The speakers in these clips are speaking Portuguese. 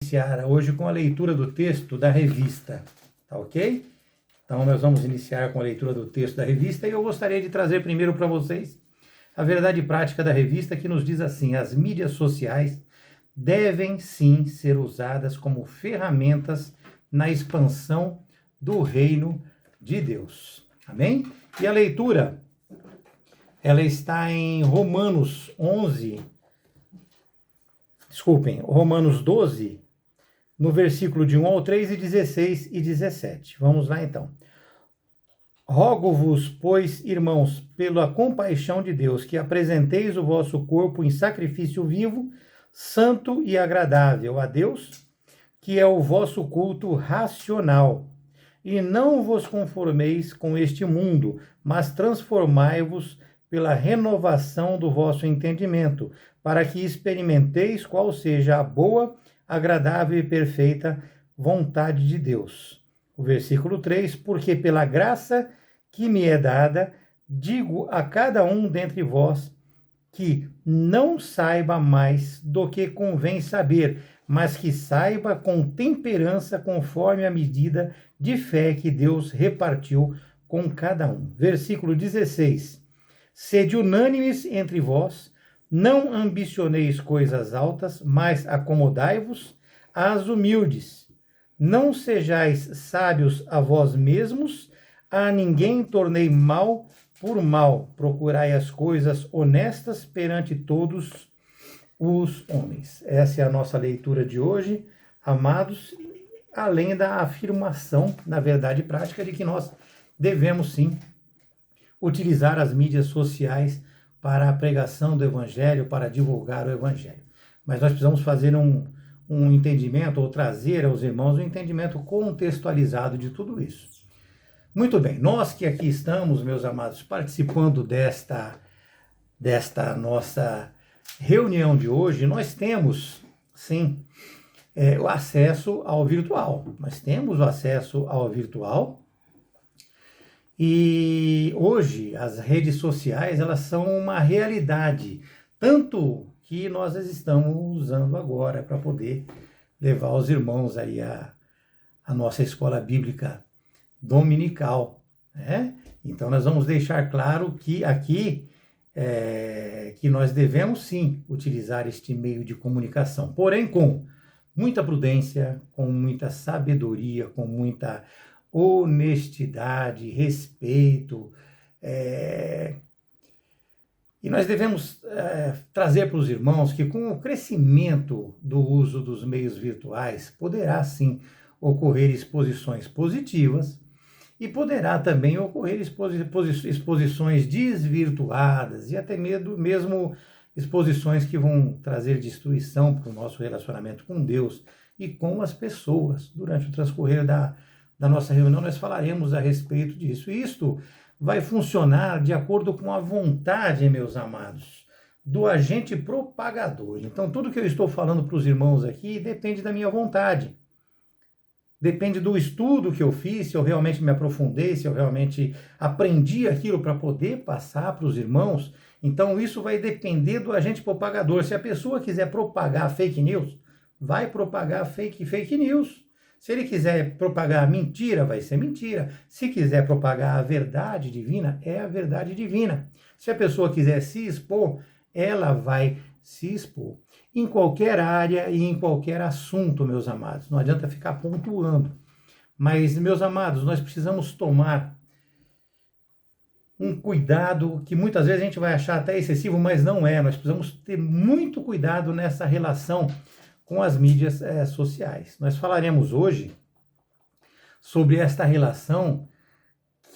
iniciar hoje com a leitura do texto da revista, tá ok? Então nós vamos iniciar com a leitura do texto da revista e eu gostaria de trazer primeiro para vocês a verdade prática da revista, que nos diz assim: as mídias sociais devem sim ser usadas como ferramentas na expansão do reino de Deus. Amém? E a leitura, ela está em Romanos 12, no versículo de 1 ao 3 e 16 e 17. Vamos lá então. Rogo-vos, pois, irmãos, pela compaixão de Deus, que apresenteis o vosso corpo em sacrifício vivo, santo e agradável a Deus, que é o vosso culto racional. E não vos conformeis com este mundo, mas transformai-vos pela renovação do vosso entendimento, para que experimenteis qual seja a boa, agradável e perfeita vontade de Deus. O versículo 3, porque pela graça que me é dada, digo a cada um dentre vós que não saiba mais do que convém saber, mas que saiba com temperança conforme a medida de fé que Deus repartiu com cada um. Versículo 16. Sede unânimes entre vós, não ambicioneis coisas altas, mas acomodai-vos às humildes. Não sejais sábios a vós mesmos, a ninguém tornei mal por mal. Procurai as coisas honestas perante todos os homens. Essa é a nossa leitura de hoje, amados, além da afirmação, na verdade prática, de que nós devemos sim utilizar as mídias sociais para a pregação do Evangelho, para divulgar o Evangelho. Mas nós precisamos fazer um entendimento, ou trazer aos irmãos um entendimento contextualizado de tudo isso. Muito bem, nós que aqui estamos, meus amados, participando desta nossa reunião de hoje, nós temos, sim, o acesso ao virtual. Nós temos o acesso ao virtual. E hoje as redes sociais, elas são uma realidade, tanto que nós as estamos usando agora para poder levar os irmãos aí a nossa escola bíblica dominical, né? Então nós vamos deixar claro que aqui que nós devemos sim utilizar este meio de comunicação, porém com muita prudência, com muita sabedoria, com muita honestidade, respeito, e nós devemos trazer para os irmãos que com o crescimento do uso dos meios virtuais, poderá sim ocorrer exposições positivas e poderá também ocorrer exposições desvirtuadas e até mesmo exposições que vão trazer destruição para o nosso relacionamento com Deus e com as pessoas. Durante o transcorrer da nossa reunião, nós falaremos a respeito disso. E isto vai funcionar de acordo com a vontade, meus amados, do agente propagador. Então, tudo que eu estou falando para os irmãos aqui depende da minha vontade. Depende do estudo que eu fiz, se eu realmente me aprofundei, se eu realmente aprendi aquilo para poder passar para os irmãos. Então, isso vai depender do agente propagador. Se a pessoa quiser propagar fake news, vai propagar fake news. Se ele quiser propagar mentira, vai ser mentira. Se quiser propagar a verdade divina, é a verdade divina. Se a pessoa quiser se expor, ela vai se expor. Em qualquer área e em qualquer assunto, meus amados. Não adianta ficar pontuando. Mas, meus amados, nós precisamos tomar um cuidado que muitas vezes a gente vai achar até excessivo, mas não é. Nós precisamos ter muito cuidado nessa relação com as mídias sociais. Nós falaremos hoje sobre esta relação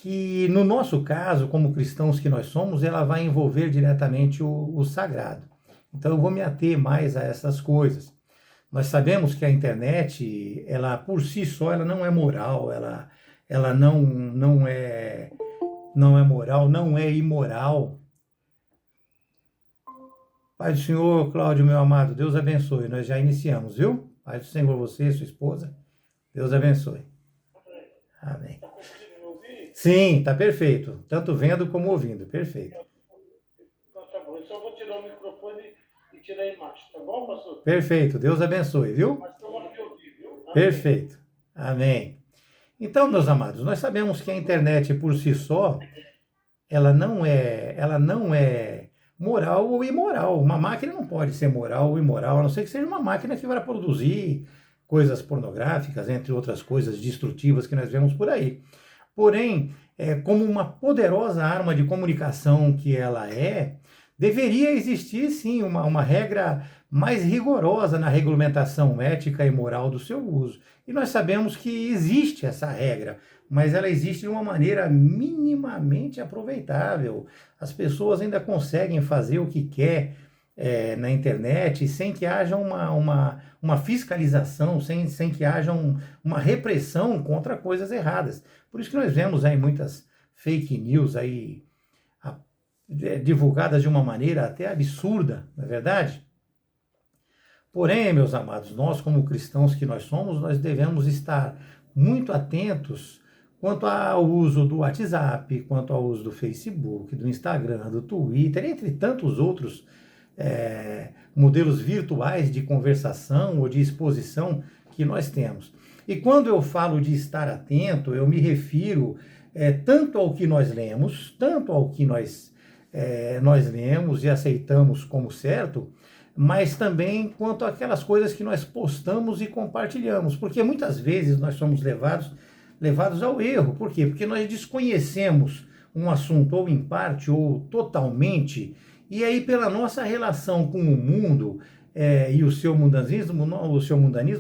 que, no nosso caso, como cristãos que nós somos, ela vai envolver diretamente o sagrado. Então eu vou me ater mais a essas coisas. Nós sabemos que a internet, ela por si só, ela não é moral, ela não é moral, não é imoral. Pai do Senhor, Cláudio, meu amado, Deus abençoe. Nós já iniciamos, viu? Pai do Senhor, você, sua esposa, Deus abençoe. Amém. Sim, tá perfeito. Tanto vendo como ouvindo, perfeito. Então tá bom, eu só vou tirar o microfone e tirar a imagem, tá bom, pastor? Perfeito, Deus abençoe, viu? Mas estamos aqui Perfeito. Amém. Então, meus amados, nós sabemos que a internet por si só, ela não é moral ou imoral. Uma máquina não pode ser moral ou imoral, a não ser que seja uma máquina que vai produzir coisas pornográficas, entre outras coisas destrutivas que nós vemos por aí. Porém, como uma poderosa arma de comunicação que ela deveria existir sim uma regra mais rigorosa na regulamentação ética e moral do seu uso. E nós sabemos que existe essa regra, mas ela existe de uma maneira minimamente aproveitável. As pessoas ainda conseguem fazer o que quer na internet sem que haja uma fiscalização, sem que haja uma repressão contra coisas erradas. Por isso que nós vemos aí muitas fake news aí divulgadas de uma maneira até absurda, não é verdade? Porém, meus amados, nós como cristãos que nós somos, nós devemos estar muito atentos quanto ao uso do WhatsApp, quanto ao uso do Facebook, do Instagram, do Twitter, entre tantos outros modelos virtuais de conversação ou de exposição que nós temos. E quando eu falo de estar atento, eu me refiro tanto ao que nós lemos, tanto ao que nós lemos e aceitamos como certo, mas também quanto àquelas coisas que nós postamos e compartilhamos, porque muitas vezes nós somos levados ao erro. Por quê? Porque nós desconhecemos um assunto ou em parte ou totalmente, e aí pela nossa relação com o mundo e o seu mundanismo,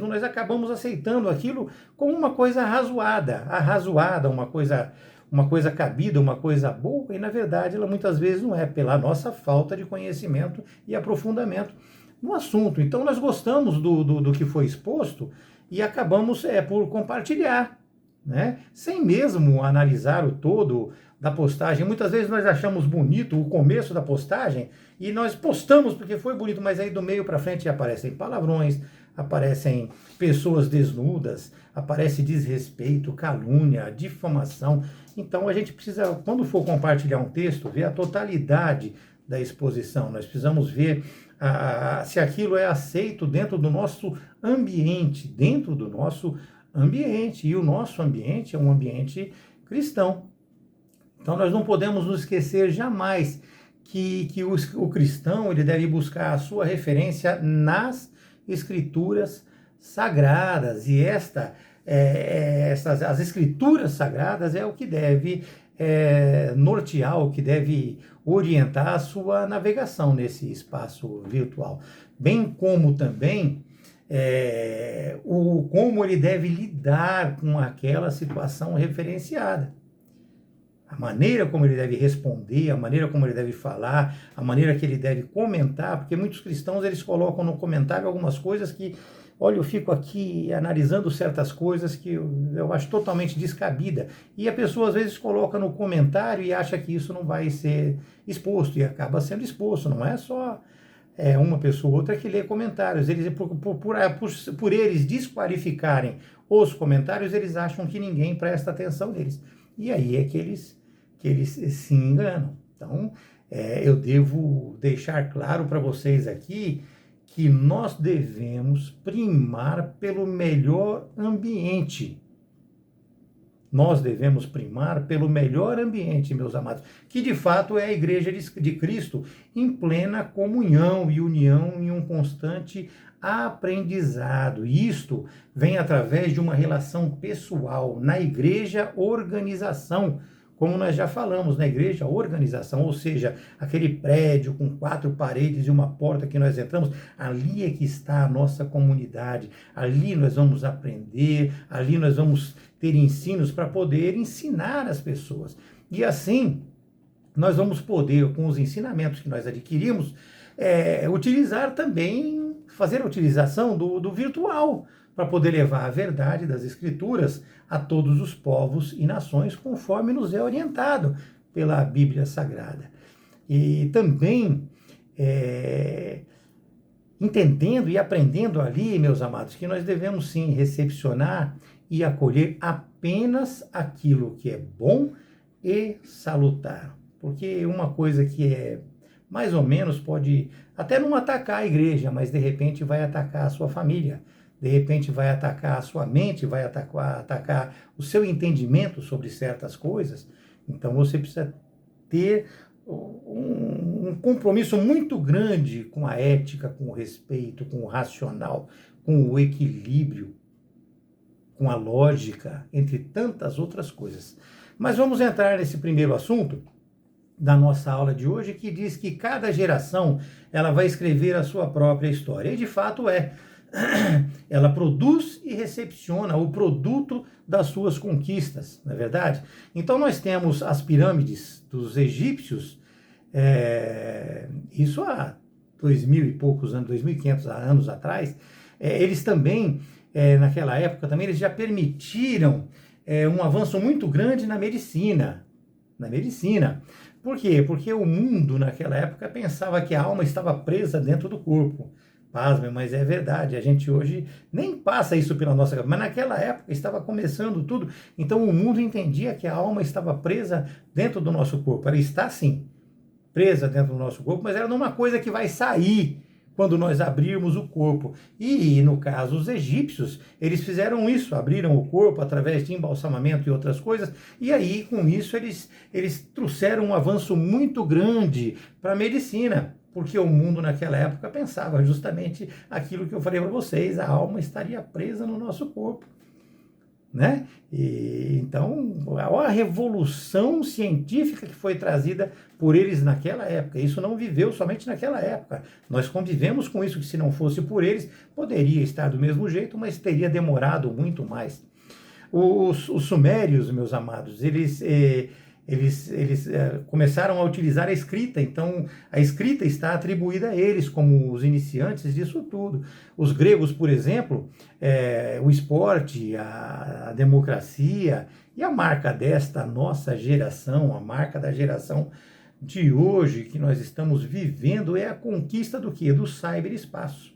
nós acabamos aceitando aquilo como uma coisa arrazoada, uma coisa cabida, uma coisa boa, e na verdade ela muitas vezes não é, pela nossa falta de conhecimento e aprofundamento no assunto. Então nós gostamos do que foi exposto e acabamos por compartilhar, né? Sem mesmo analisar o todo da postagem. Muitas vezes nós achamos bonito o começo da postagem e nós postamos porque foi bonito, mas aí do meio para frente aparecem palavrões, aparecem pessoas desnudas, aparece desrespeito, calúnia, difamação. Então a gente precisa, quando for compartilhar um texto, ver a totalidade da exposição. Nós precisamos ver se aquilo é aceito dentro do nosso ambiente, e o nosso ambiente é um ambiente cristão. Então nós não podemos nos esquecer jamais que o cristão ele deve buscar a sua referência nas escrituras sagradas, e as escrituras sagradas é o que deve nortear, o que deve orientar a sua navegação nesse espaço virtual, bem como também como ele deve lidar com aquela situação referenciada. A maneira como ele deve responder, a maneira como ele deve falar, a maneira que ele deve comentar, porque muitos cristãos eles colocam no comentário algumas coisas que, olha, eu fico aqui analisando certas coisas que eu acho totalmente descabida. E a pessoa às vezes coloca no comentário e acha que isso não vai ser exposto, e acaba sendo exposto. Não é só uma pessoa ou outra que lê comentários. Eles, por eles desqualificarem os comentários, eles acham que ninguém presta atenção neles. E aí é que eles se enganam. Então, eu devo deixar claro para vocês aqui que nós devemos primar pelo melhor ambiente. Nós devemos primar pelo melhor ambiente, meus amados, que de fato é a Igreja de Cristo, em plena comunhão e união em um constante aprendizado. Isto vem através de uma relação pessoal na igreja organização, como nós já falamos, na igreja organização, ou seja, aquele prédio com 4 paredes e uma porta que nós entramos, ali é que está a nossa comunidade, ali nós vamos aprender, ali nós vamos ter ensinos para poder ensinar as pessoas. E assim, nós vamos poder, com os ensinamentos que nós adquirimos, utilizar também, fazer a utilização do virtual, para poder levar a verdade das Escrituras a todos os povos e nações, conforme nos é orientado pela Bíblia Sagrada. E também entendendo e aprendendo ali, meus amados, que nós devemos sim recepcionar e acolher apenas aquilo que é bom e salutar. Porque uma coisa que é mais ou menos pode até não atacar a igreja, mas de repente vai atacar a sua família, de repente vai atacar a sua mente, vai atacar o seu entendimento sobre certas coisas. Então você precisa ter um compromisso muito grande com a ética, com o respeito, com o racional, com o equilíbrio, com a lógica, entre tantas outras coisas. Mas vamos entrar nesse primeiro assunto da nossa aula de hoje, que diz que cada geração ela vai escrever a sua própria história. E de fato é. Ela produz e recepciona o produto das suas conquistas, não é verdade? Então nós temos as pirâmides dos egípcios, isso há 2.000 e poucos anos, 2.500 anos atrás, eles também, naquela época também, eles já permitiram um avanço muito grande na medicina. Por quê? Porque o mundo naquela época pensava que a alma estava presa dentro do corpo. Pasmem, mas é verdade, a gente hoje nem passa isso pela nossa cabeça, mas naquela época estava começando tudo, então o mundo entendia que a alma estava presa dentro do nosso corpo. Ela está sim, presa dentro do nosso corpo, mas ela não é uma coisa que vai sair quando nós abrirmos o corpo. E no caso, os egípcios, eles fizeram isso, abriram o corpo através de embalsamamento e outras coisas, e aí com isso eles trouxeram um avanço muito grande para a medicina. Porque o mundo naquela época pensava justamente aquilo que eu falei para vocês, a alma estaria presa no nosso corpo, né? E, então, a revolução científica que foi trazida por eles naquela época, isso não viveu somente naquela época, nós convivemos com isso, que se não fosse por eles, poderia estar do mesmo jeito, mas teria demorado muito mais. Os sumérios, meus amados, eles começaram a utilizar a escrita, então a escrita está atribuída a eles como os iniciantes disso tudo. Os gregos, por exemplo, o esporte, a democracia, e a marca desta nossa geração, a marca da geração de hoje que nós estamos vivendo é a conquista do quê? Do cyberespaço.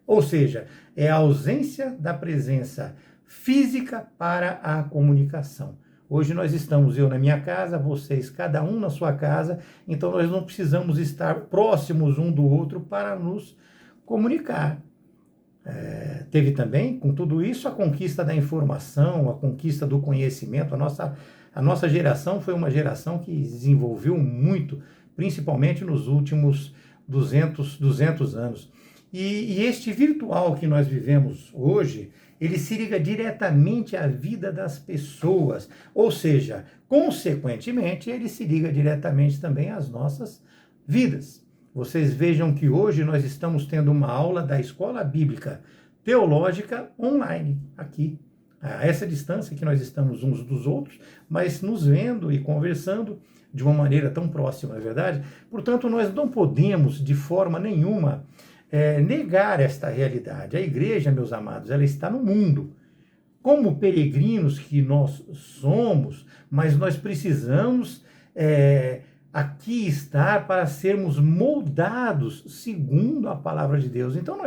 Ou seja, é a ausência da presença física para a comunicação. Hoje nós estamos, eu na minha casa, vocês cada um na sua casa, então nós não precisamos estar próximos um do outro para nos comunicar. Teve também, com tudo isso, a conquista da informação, a conquista do conhecimento. A nossa geração foi uma geração que desenvolveu muito, principalmente nos últimos 200 anos. E este virtual que nós vivemos hoje, ele se liga diretamente à vida das pessoas, ou seja, consequentemente, ele se liga diretamente também às nossas vidas. Vocês vejam que hoje nós estamos tendo uma aula da Escola Bíblica Teológica online, aqui, a essa distância que nós estamos uns dos outros, mas nos vendo e conversando de uma maneira tão próxima, não é verdade? Portanto, nós não podemos, de forma nenhuma, negar esta realidade. A igreja, meus amados, ela está no mundo. Como peregrinos que nós somos, mas nós precisamos aqui estar para sermos moldados segundo a palavra de Deus. Então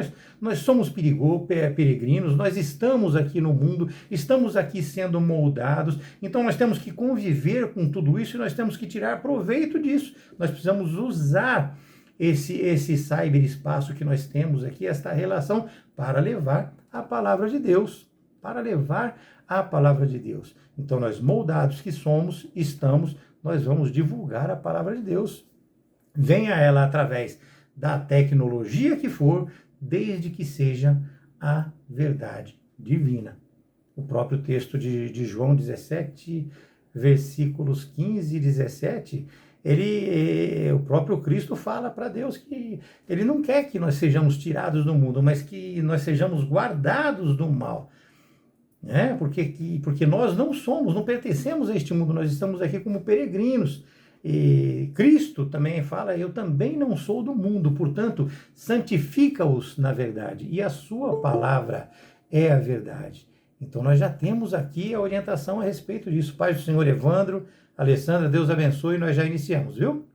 nós somos peregrinos, nós estamos aqui no mundo, estamos aqui sendo moldados, então nós temos que conviver com tudo isso e nós temos que tirar proveito disso. Nós precisamos usar esse cyberespaço que nós temos aqui, esta relação, para levar a palavra de Deus, Então, nós moldados que somos, nós vamos divulgar a palavra de Deus. Venha ela através da tecnologia que for, desde que seja a verdade divina. O próprio texto de João 17, versículos 15 e 17, o próprio Cristo fala para Deus que ele não quer que nós sejamos tirados do mundo, mas que nós sejamos guardados do mal. Porque nós não pertencemos a este mundo, nós estamos aqui como peregrinos. E Cristo também fala, eu também não sou do mundo, portanto, santifica-os na verdade, e a sua palavra é a verdade. Então nós já temos aqui a orientação a respeito disso. Pai do Senhor Evandro, Alessandra, Deus abençoe, nós já iniciamos, viu?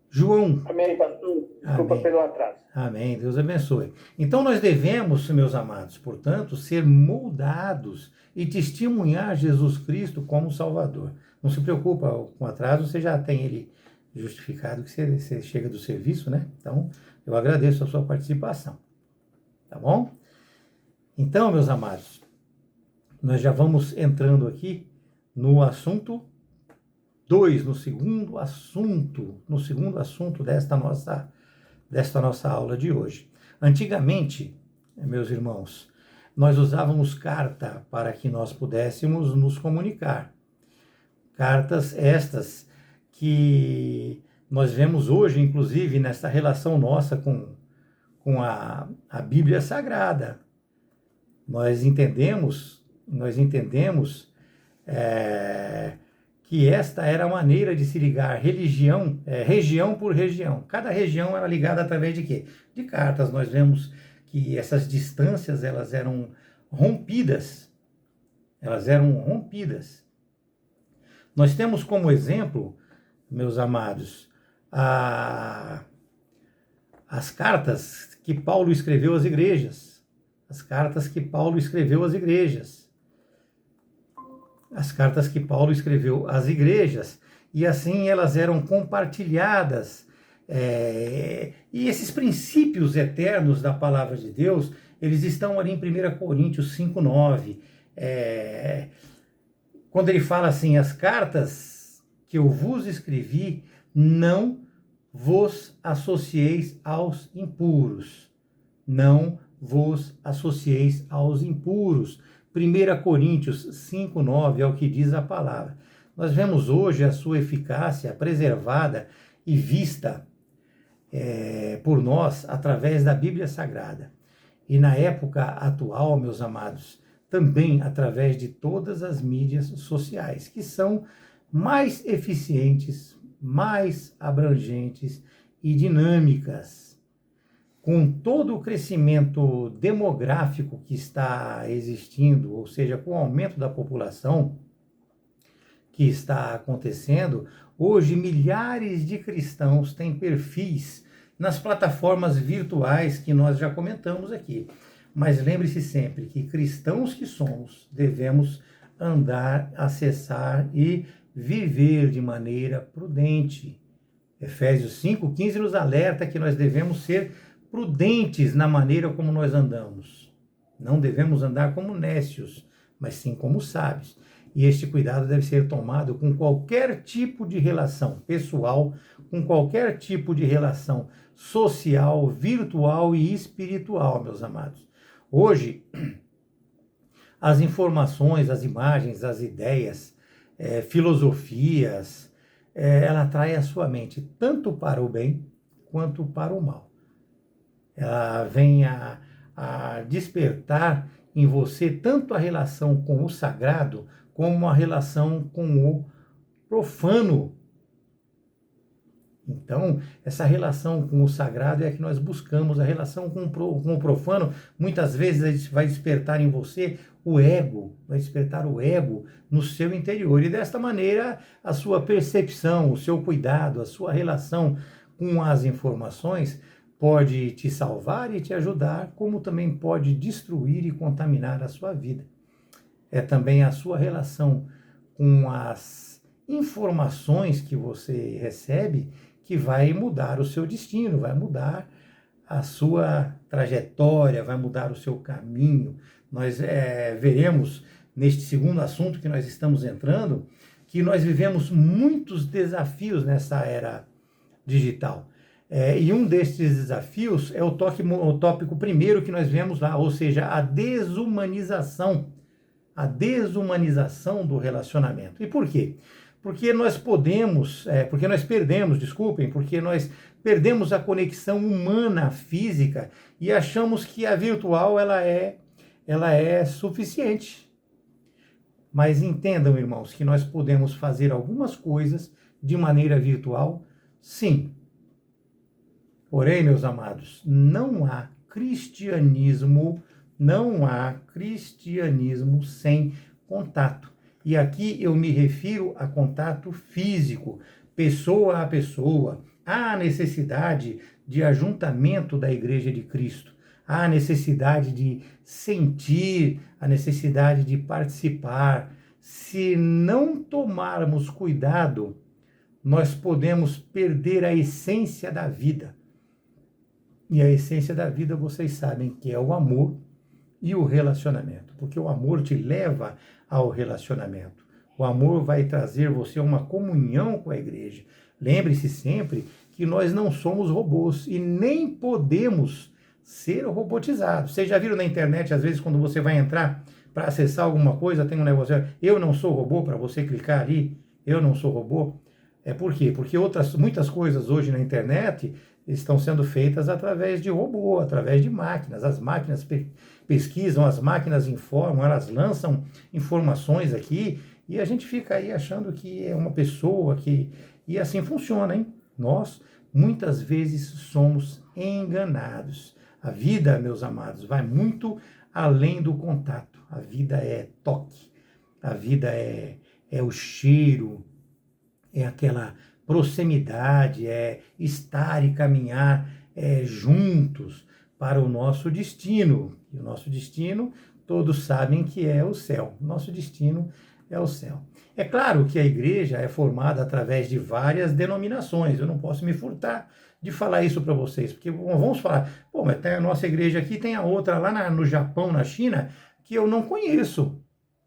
João. Amém, pastor. Desculpa Amém. pelo atraso. Amém, Deus abençoe. Então nós devemos, meus amados, portanto, ser moldados e testemunhar Jesus Cristo como Salvador. Não se preocupa com atraso, você já tem ele justificado, que você chega do serviço, né? Então, Eu agradeço a sua participação. Tá bom? Então, meus amados, nós já vamos entrando aqui no assunto 2, no segundo assunto desta nossa aula de hoje. Antigamente, meus irmãos, nós usávamos carta para que nós pudéssemos nos comunicar. Cartas estas que nós vemos hoje, inclusive, nessa relação nossa com a Bíblia Sagrada. Nós entendemos que esta era a maneira de se ligar região por região. Cada região era ligada através de quê? De cartas. Nós vemos que essas distâncias elas eram rompidas. Nós temos como exemplo, meus amados, as cartas que Paulo escreveu às igrejas. As cartas que Paulo escreveu às igrejas. E assim elas eram compartilhadas. E esses princípios eternos da palavra de Deus, eles estão ali em 1 Coríntios 5:9. Quando ele fala assim, as cartas que eu vos escrevi, não vos associeis aos impuros. Não vos associeis aos impuros. 1 Coríntios 5:9 é o que diz a palavra. Nós vemos hoje a sua eficácia preservada e vista por nós através da Bíblia Sagrada. E na época atual, meus amados, também através de todas as mídias sociais, que são mais eficientes, mais abrangentes e dinâmicas. Com todo o crescimento demográfico que está existindo, ou seja, com o aumento da população que está acontecendo, hoje milhares de cristãos têm perfis nas plataformas virtuais que nós já comentamos aqui. Mas lembre-se sempre que cristãos que somos, devemos andar, acessar e viver de maneira prudente. Efésios 5:15 nos alerta que nós devemos ser prudentes na maneira como nós andamos. Não devemos andar como nécios, mas sim como sábios. E este cuidado deve ser tomado com qualquer tipo de relação pessoal, com qualquer tipo de relação social, virtual e espiritual, meus amados. Hoje, as informações, as imagens, as ideias, filosofias, ela atrai a sua mente tanto para o bem quanto para o mal. Ela vem a despertar em você tanto a relação com o sagrado como a relação com o profano. Então, essa relação com o sagrado é a que nós buscamos. A relação com o profano, muitas vezes vai despertar em você o ego, vai despertar o ego no seu interior. E desta maneira, a sua percepção, o seu cuidado, a sua relação com as informações pode te salvar e te ajudar, como também pode destruir e contaminar a sua vida. É também a sua relação com as informações que você recebe que vai mudar o seu destino, vai mudar a sua trajetória, vai mudar o seu caminho. Nós veremos neste segundo assunto que nós estamos entrando, que nós vivemos muitos desafios nessa era digital. E um destes desafios é o tópico primeiro que nós vemos lá, ou seja, a desumanização do relacionamento. E por quê? Porque nós perdemos a conexão humana, física, e achamos que a virtual ela é suficiente. Mas entendam, irmãos, que nós podemos fazer algumas coisas de maneira virtual, sim. Porém, meus amados, não há cristianismo sem contato. E aqui eu me refiro a contato físico, pessoa a pessoa. Há a necessidade de ajuntamento da Igreja de Cristo. Há a necessidade de sentir, a necessidade de participar. Se não tomarmos cuidado, nós podemos perder a essência da vida. E a essência da vida, vocês sabem que é o amor e o relacionamento, porque o amor te leva ao relacionamento. O amor vai trazer você a uma comunhão com a igreja. Lembre-se sempre que nós não somos robôs e nem podemos ser robotizados. Vocês já viram na internet, às vezes, quando você vai entrar para acessar alguma coisa, tem um negócio, eu não sou robô, para você clicar ali, eu não sou robô. Por quê? Porque muitas coisas hoje na internet estão sendo feitas através de robô, através de máquinas. As máquinas pesquisam, as máquinas informam, elas lançam informações aqui e a gente fica aí achando que é uma pessoa que... E assim funciona, hein? Nós, muitas vezes, somos enganados. A vida, meus amados, vai muito além do contato. A vida é toque, a vida é o cheiro, é aquela proximidade, é estar e caminhar juntos para o nosso destino. E o nosso destino, todos sabem que é o céu. Nosso destino é o céu. É claro que a igreja é formada através de várias denominações. Eu não posso me furtar de falar isso para vocês, porque vamos falar, pô, mas tem a nossa igreja aqui, tem a outra lá no Japão, na China, que eu não conheço.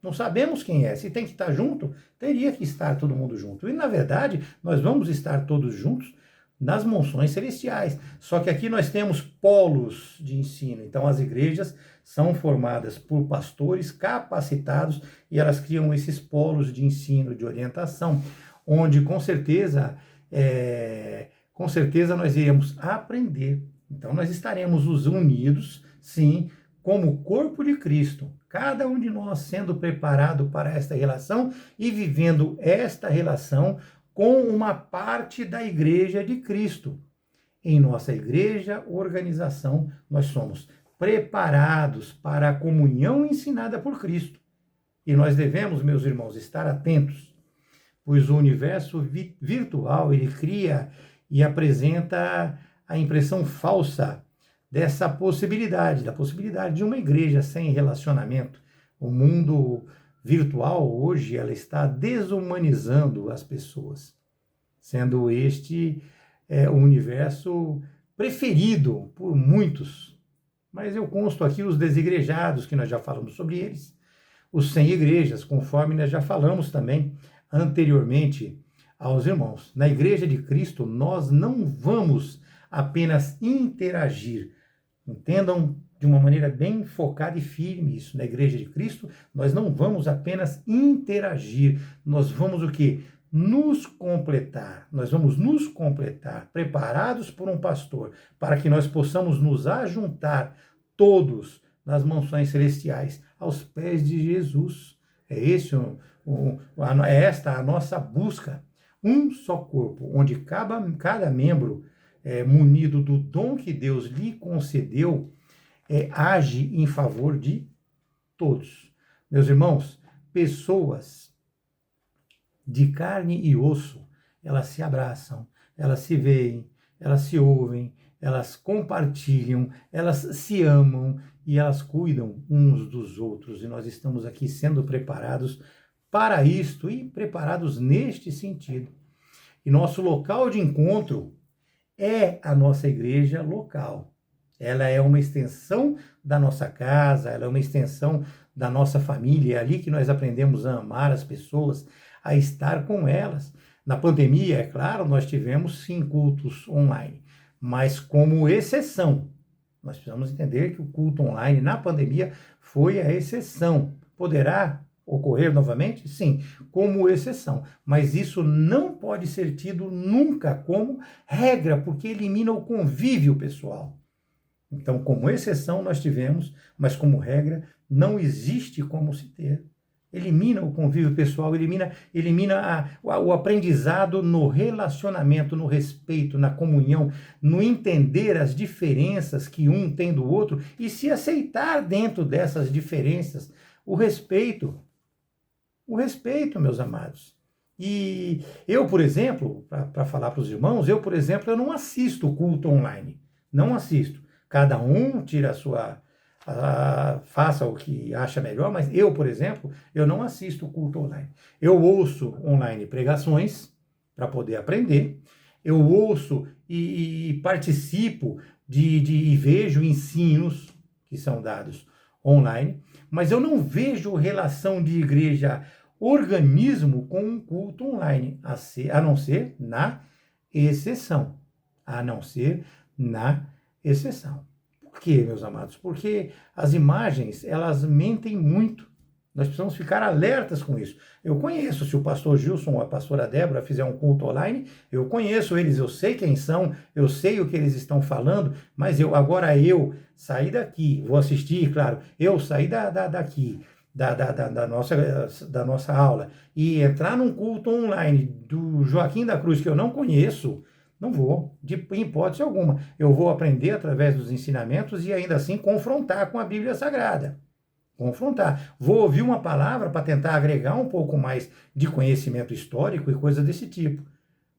Não sabemos quem é. Se tem que estar junto, teria que estar todo mundo junto. E, na verdade, nós vamos estar todos juntos nas mansões celestiais. Só que aqui nós temos polos de ensino. Então, as igrejas são formadas por pastores capacitados e elas criam esses polos de ensino, de orientação, onde, com certeza, nós iremos aprender. Então, nós estaremos unidos, sim, como corpo de Cristo, cada um de nós sendo preparado para esta relação e vivendo esta relação com uma parte da igreja de Cristo. Em nossa igreja, organização, nós somos preparados para a comunhão ensinada por Cristo. E nós devemos, meus irmãos, estar atentos, pois o universo virtual, ele cria e apresenta a impressão falsa dessa possibilidade, da possibilidade de uma igreja sem relacionamento. O mundo virtual hoje, ela está desumanizando as pessoas, sendo este o universo preferido por muitos. Mas eu consto aqui os desigrejados, que nós já falamos sobre eles, os sem igrejas, conforme nós já falamos também anteriormente aos irmãos. Na igreja de Cristo, nós não vamos apenas interagir. Entendam de uma maneira bem focada e firme isso. Na igreja de Cristo, nós não vamos apenas interagir, nós vamos o quê? Nos completar. Nós vamos nos completar, preparados por um pastor, para que nós possamos nos ajuntar todos nas mansões celestiais, aos pés de Jesus. É esta a nossa busca. Um só corpo, onde cada membro munido do dom que Deus lhe concedeu, age em favor de todos. Meus irmãos, pessoas de carne e osso, elas se abraçam, elas se veem, elas se ouvem, elas compartilham, elas se amam e elas cuidam uns dos outros. E nós estamos aqui sendo preparados para isto e preparados neste sentido. E nosso local de encontro é a nossa igreja local. Ela é uma extensão da nossa casa, ela é uma extensão da nossa família. É ali que nós aprendemos a amar as pessoas, a estar com elas. Na pandemia, é claro, nós tivemos sim cultos online, mas como exceção. Nós precisamos entender que o culto online na pandemia foi a exceção. Poderá ocorrer novamente? Sim, como exceção. Mas isso não pode ser tido nunca como regra, porque elimina o convívio pessoal. Então, como exceção nós tivemos, mas como regra não existe como se ter. Elimina o convívio pessoal, elimina o aprendizado no relacionamento, no respeito, na comunhão, no entender as diferenças que um tem do outro e se aceitar dentro dessas diferenças. O respeito, meus amados. E eu, por exemplo, para falar para os irmãos, eu não assisto o culto online. Não assisto. Cada um tira a sua... faça o que acha melhor, mas eu, por exemplo, eu não assisto o culto online. Eu ouço online pregações para poder aprender. Eu ouço e participo e vejo ensinos que são dados online, mas eu não vejo relação de igreja organismo com um culto online, a não ser na exceção. A não ser na exceção. Por quê, meus amados? Porque as imagens, elas mentem muito. Nós precisamos ficar alertas com isso. Eu conheço, se o pastor Gilson ou a pastora Débora fizer um culto online, eu conheço eles, eu sei quem são, eu sei o que eles estão falando, mas eu sair daqui, vou assistir, claro, eu sair daqui, da nossa aula, e entrar num culto online do Joaquim da Cruz, que eu não conheço, não vou, de hipótese alguma. Eu vou aprender através dos ensinamentos e ainda assim confrontar com a Bíblia Sagrada. Confrontar. Vou ouvir uma palavra para tentar agregar um pouco mais de conhecimento histórico e coisa desse tipo.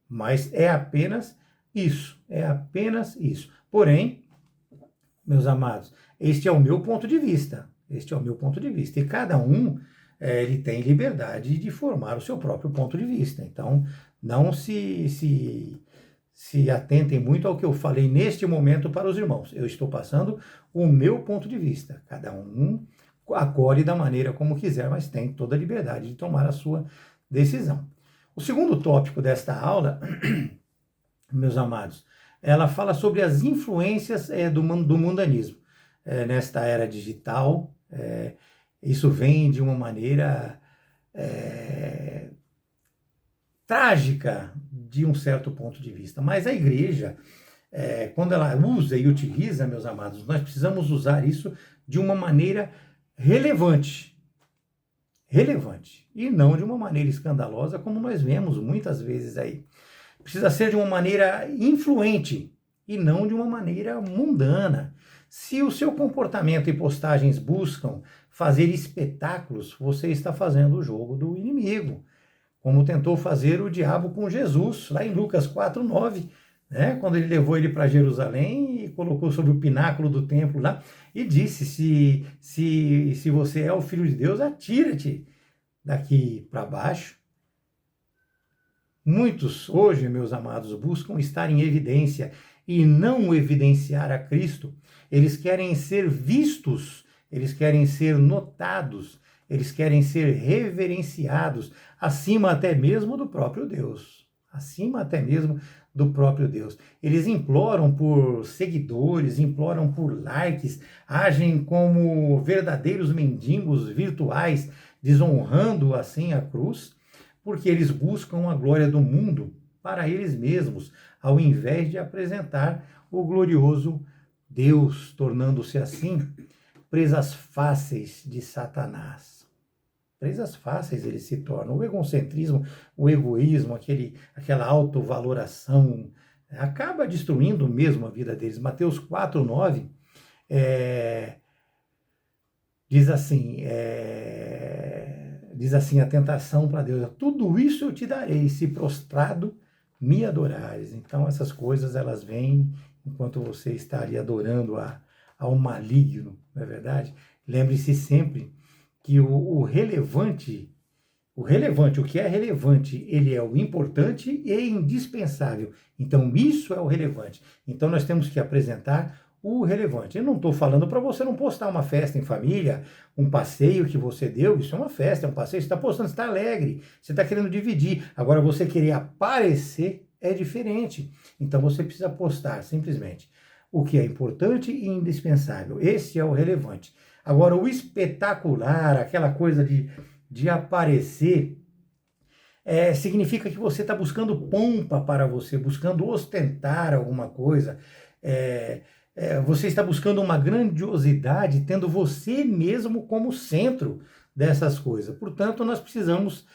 Mas é apenas isso. É apenas isso. Porém, meus amados, este é o meu ponto de vista. Este é o meu ponto de vista. E cada um, ele tem liberdade de formar o seu próprio ponto de vista. Então, não se atentem muito ao que eu falei neste momento para os irmãos. Eu estou passando o meu ponto de vista. Cada um acolhe da maneira como quiser, mas tem toda a liberdade de tomar a sua decisão. O segundo tópico desta aula, meus amados, ela fala sobre as influências do mundanismo. Nesta era digital, isso vem de uma maneira trágica, de um certo ponto de vista. Mas a igreja, quando ela usa e utiliza, meus amados, nós precisamos usar isso de uma maneira relevante, e não de uma maneira escandalosa, como nós vemos muitas vezes aí. Precisa ser de uma maneira influente e não de uma maneira mundana. Se o seu comportamento e postagens buscam fazer espetáculos, você está fazendo o jogo do inimigo, como tentou fazer o diabo com Jesus, lá em Lucas 4:9, né? Quando ele levou ele para Jerusalém e colocou sobre o pináculo do templo lá, e disse, se você é o Filho de Deus, atira-te daqui para baixo. Muitos hoje, meus amados, buscam estar em evidência e não evidenciar a Cristo. Eles querem ser vistos, eles querem ser notados, eles querem ser reverenciados, acima até mesmo do próprio Deus. Acima até mesmo do próprio Deus. Eles imploram por seguidores, imploram por likes, agem como verdadeiros mendigos virtuais, desonrando assim a cruz, porque eles buscam a glória do mundo para eles mesmos, ao invés de apresentar o glorioso Deus, tornando-se assim presas fáceis de Satanás. Presas fáceis eles se tornam. O egocentrismo, o egoísmo, aquela autovaloração, acaba destruindo mesmo a vida deles. Mateus 4:9 diz assim a tentação para Deus: tudo isso eu te darei, se prostrado me adorares. Então essas coisas, elas vêm enquanto você está ali adorando ao maligno, não é verdade? Lembre-se sempre que o relevante, o que é relevante, ele é o importante e indispensável. Então, isso é o relevante. Então, nós temos que apresentar o relevante. Eu não estou falando para você não postar uma festa em família, um passeio que você deu, isso é uma festa, é um passeio, você está postando, você está alegre, você está querendo dividir. Agora, você querer aparecer é diferente. Então, você precisa postar simplesmente o que é importante e indispensável. Esse é o relevante. Agora, o espetacular, aquela coisa de aparecer, significa que você está buscando pompa para você, buscando ostentar alguma coisa, você está buscando uma grandiosidade, tendo você mesmo como centro dessas coisas. Portanto, nós precisamos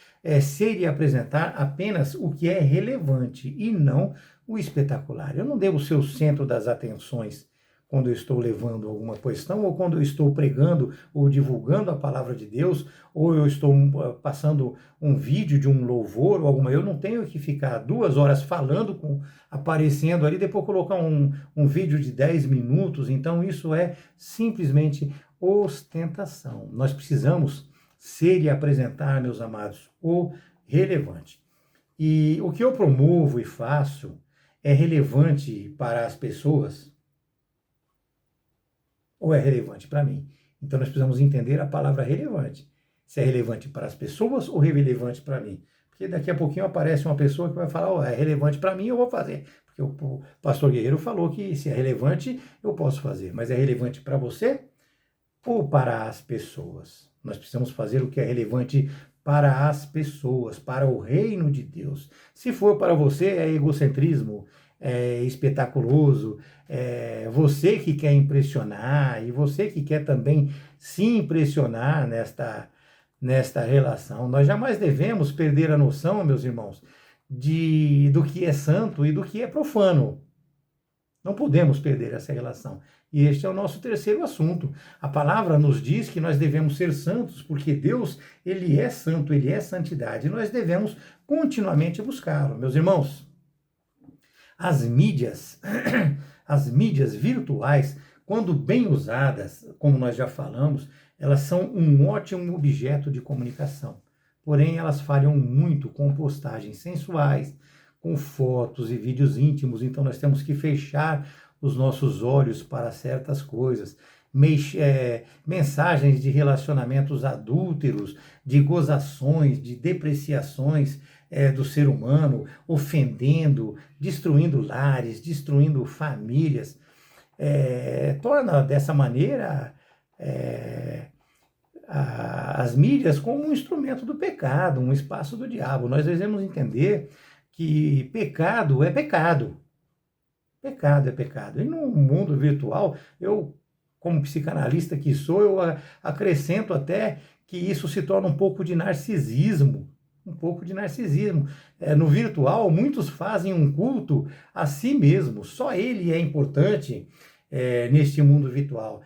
ser e apresentar apenas o que é relevante e não o espetacular. Eu não devo ser o centro das atenções quando eu estou levando alguma questão, ou quando eu estou pregando ou divulgando a palavra de Deus, ou eu estou passando um vídeo de um louvor ou alguma. Eu não tenho que ficar 2 horas falando, aparecendo ali, depois colocar um vídeo de 10 minutos. Então isso é simplesmente ostentação. Nós precisamos ser e apresentar, meus amados, o relevante. E o que eu promovo e faço é relevante para as pessoas, ou é relevante para mim? Então nós precisamos entender a palavra relevante. Se é relevante para as pessoas ou relevante para mim. Porque daqui a pouquinho aparece uma pessoa que vai falar, oh, é relevante para mim, eu vou fazer. Porque o pastor Guerreiro falou que se é relevante, eu posso fazer. Mas é relevante para você ou para as pessoas? Nós precisamos fazer o que é relevante para as pessoas, para o reino de Deus. Se for para você, é egocentrismo, é espetaculoso, é você que quer impressionar e você que quer também se impressionar nesta relação. Nós jamais devemos perder a noção, meus irmãos, do que é santo e do que é profano. Não podemos perder essa relação. E este é o nosso terceiro assunto. A palavra nos diz que nós devemos ser santos, porque Deus, ele é santo, ele é santidade. E nós devemos continuamente buscá-lo. Meus irmãos, as mídias, as mídias virtuais, quando bem usadas, como nós já falamos, elas são um ótimo objeto de comunicação. Porém, elas falham muito com postagens sensuais, com fotos e vídeos íntimos. Então, nós temos que fechar os nossos olhos para certas coisas. Mensagens de relacionamentos adúlteros, de gozações, de depreciações do ser humano, ofendendo, destruindo lares, destruindo famílias. Torna dessa maneira as mídias como um instrumento do pecado, um espaço do diabo. Nós devemos entender que pecado é pecado. Pecado é pecado. E no mundo virtual, eu, como psicanalista que sou, eu acrescento até que isso se torna um pouco de narcisismo. Um pouco de narcisismo. No virtual, muitos fazem um culto a si mesmo. Só ele é importante neste mundo virtual.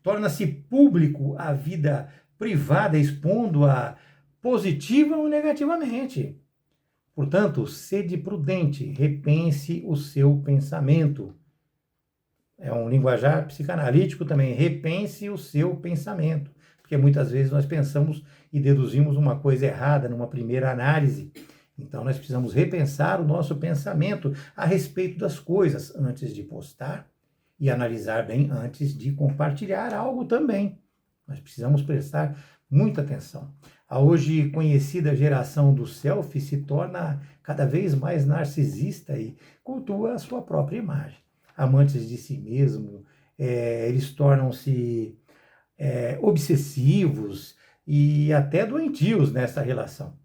Torna-se público a vida privada, expondo-a positiva ou negativamente. Portanto, sede prudente, repense o seu pensamento. É um linguajar psicanalítico também, repense o seu pensamento. Porque muitas vezes nós pensamos e deduzimos uma coisa errada numa primeira análise. Então nós precisamos repensar o nosso pensamento a respeito das coisas antes de postar e analisar bem antes de compartilhar algo também. Nós precisamos prestar muita atenção. A hoje conhecida geração do selfie se torna cada vez mais narcisista e cultua a sua própria imagem. Amantes de si mesmo, eles tornam-se obsessivos e até doentios nessa relação.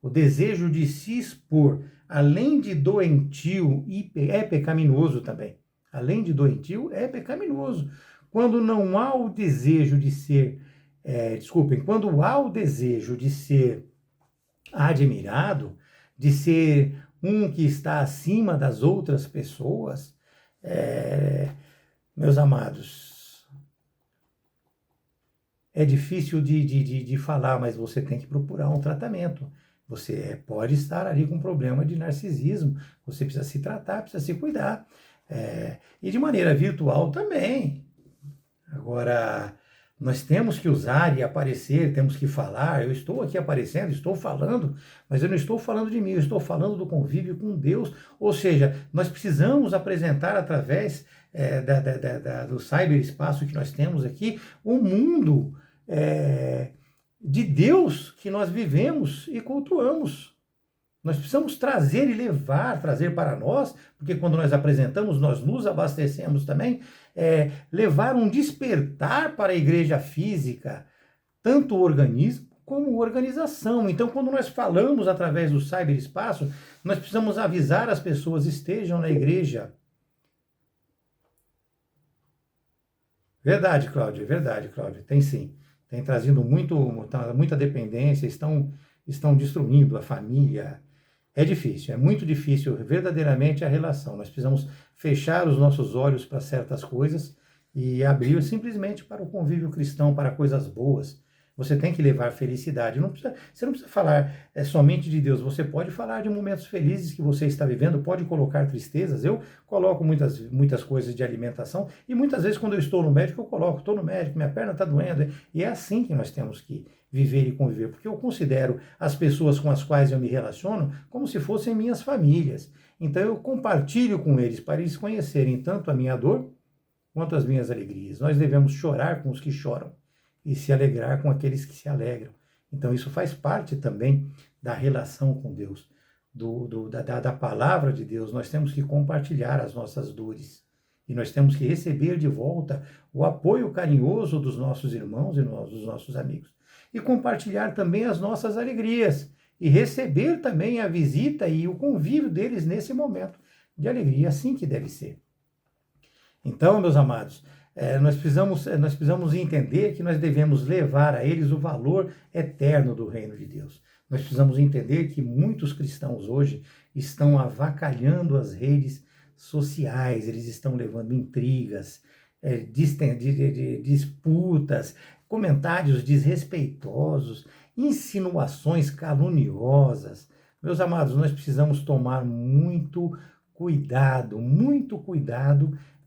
O desejo de se expor, além de doentio, é pecaminoso também. Além de doentio, é pecaminoso. Quando não há o desejo de ser quando há o desejo de ser admirado, de ser um que está acima das outras pessoas, meus amados, é difícil de falar, mas você tem que procurar um tratamento. Você pode estar ali com um problema de narcisismo, você precisa se tratar, precisa se cuidar. E de maneira virtual também. Agora, nós temos que usar e aparecer, temos que falar. Eu estou aqui aparecendo, estou falando, mas eu não estou falando de mim, eu estou falando do convívio com Deus. Ou seja, nós precisamos apresentar através do cyberespaço que nós temos aqui, o mundo de Deus que nós vivemos e cultuamos. Nós precisamos trazer e trazer para nós, porque quando nós apresentamos, nós nos abastecemos também, levar um despertar para a igreja física, tanto o organismo como a organização. Então, quando nós falamos através do cyberespaço, nós precisamos avisar as pessoas, estejam na igreja. Verdade, Cláudio, tem sim. Tem trazido muita dependência, estão destruindo a família. É difícil, é muito difícil verdadeiramente a relação. Nós precisamos fechar os nossos olhos para certas coisas e abrir simplesmente para o convívio cristão, para coisas boas. Você tem que levar felicidade. Você não precisa falar somente de Deus, você pode falar de momentos felizes que você está vivendo, pode colocar tristezas. Eu coloco muitas coisas de alimentação e muitas vezes quando eu estou no médico, eu coloco, estou no médico, minha perna está doendo. E é assim que nós temos que viver e conviver, porque eu considero as pessoas com as quais eu me relaciono como se fossem minhas famílias. Então eu compartilho com eles para eles conhecerem tanto a minha dor quanto às minhas alegrias. Nós devemos chorar com os que choram e se alegrar com aqueles que se alegram. Então isso faz parte também da relação com Deus, da palavra de Deus. Nós temos que compartilhar as nossas dores e nós temos que receber de volta o apoio carinhoso dos nossos irmãos e dos nossos amigos. E compartilhar também as nossas alegrias e receber também a visita e o convívio deles nesse momento de alegria, assim que deve ser. Então, meus amados, nós precisamos entender que nós devemos levar a eles o valor eterno do reino de Deus. Nós precisamos entender que muitos cristãos hoje estão avacalhando as redes sociais, eles estão levando intrigas, disputas, comentários desrespeitosos, insinuações caluniosas. Meus amados, nós precisamos tomar muito cuidado,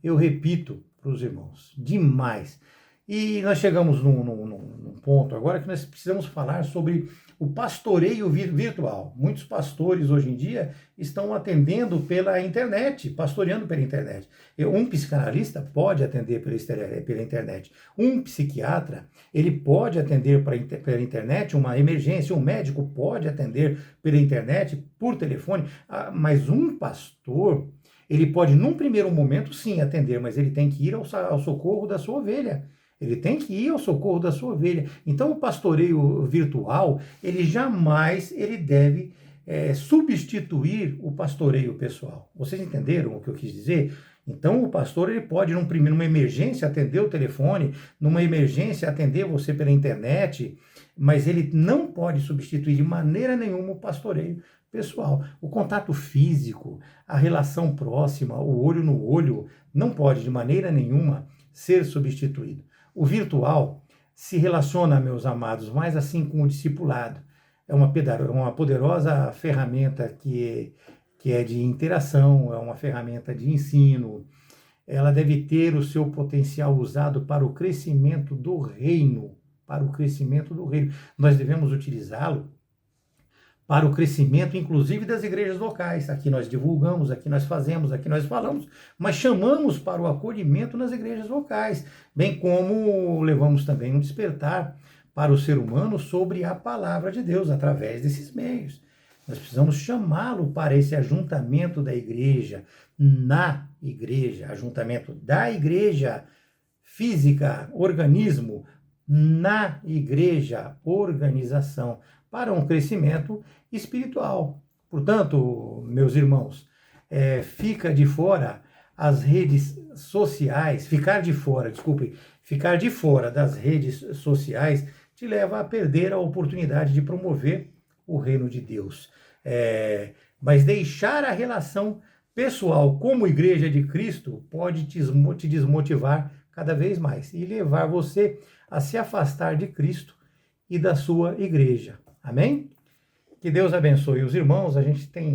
eu repito para os irmãos, demais. E nós chegamos num ponto agora que nós precisamos falar sobre o pastoreio virtual. Muitos pastores hoje em dia estão atendendo pela internet, pastoreando pela internet. Um psicanalista pode atender pela internet. Um psiquiatra, ele pode atender pela internet uma emergência. Um médico pode atender pela internet, por telefone. Mas um pastor, ele pode, num primeiro momento, sim, atender, mas ele tem que ir ao socorro da sua ovelha. Ele tem que ir ao socorro da sua ovelha. Então, o pastoreio virtual, ele jamais deve substituir o pastoreio pessoal. Vocês entenderam o que eu quis dizer? Então, o pastor, ele pode, numa emergência, atender o telefone, numa emergência, atender você pela internet, mas ele não pode substituir de maneira nenhuma o pastoreio pessoal. O contato físico, a relação próxima, o olho no olho, não pode de maneira nenhuma ser substituído. O virtual se relaciona, meus amados, mais assim com o discipulado. É uma poderosa ferramenta que é de interação, é uma ferramenta de ensino. Ela deve ter o seu potencial usado para o crescimento do reino, Nós devemos utilizá-lo para o crescimento, inclusive, das igrejas locais. Aqui nós divulgamos, aqui nós fazemos, aqui nós falamos, mas chamamos para o acolhimento nas igrejas locais, bem como levamos também um despertar para o ser humano sobre a palavra de Deus, através desses meios. Nós precisamos chamá-lo para esse ajuntamento da igreja, na igreja, ajuntamento da igreja física, organismo, na igreja, organização, para um crescimento espiritual. Portanto, meus irmãos, ficar de fora das redes sociais te leva a perder a oportunidade de promover o reino de Deus. Mas deixar a relação pessoal como igreja de Cristo pode te desmotivar cada vez mais e levar você a se afastar de Cristo e da sua igreja. Amém? Que Deus abençoe os irmãos. A gente tem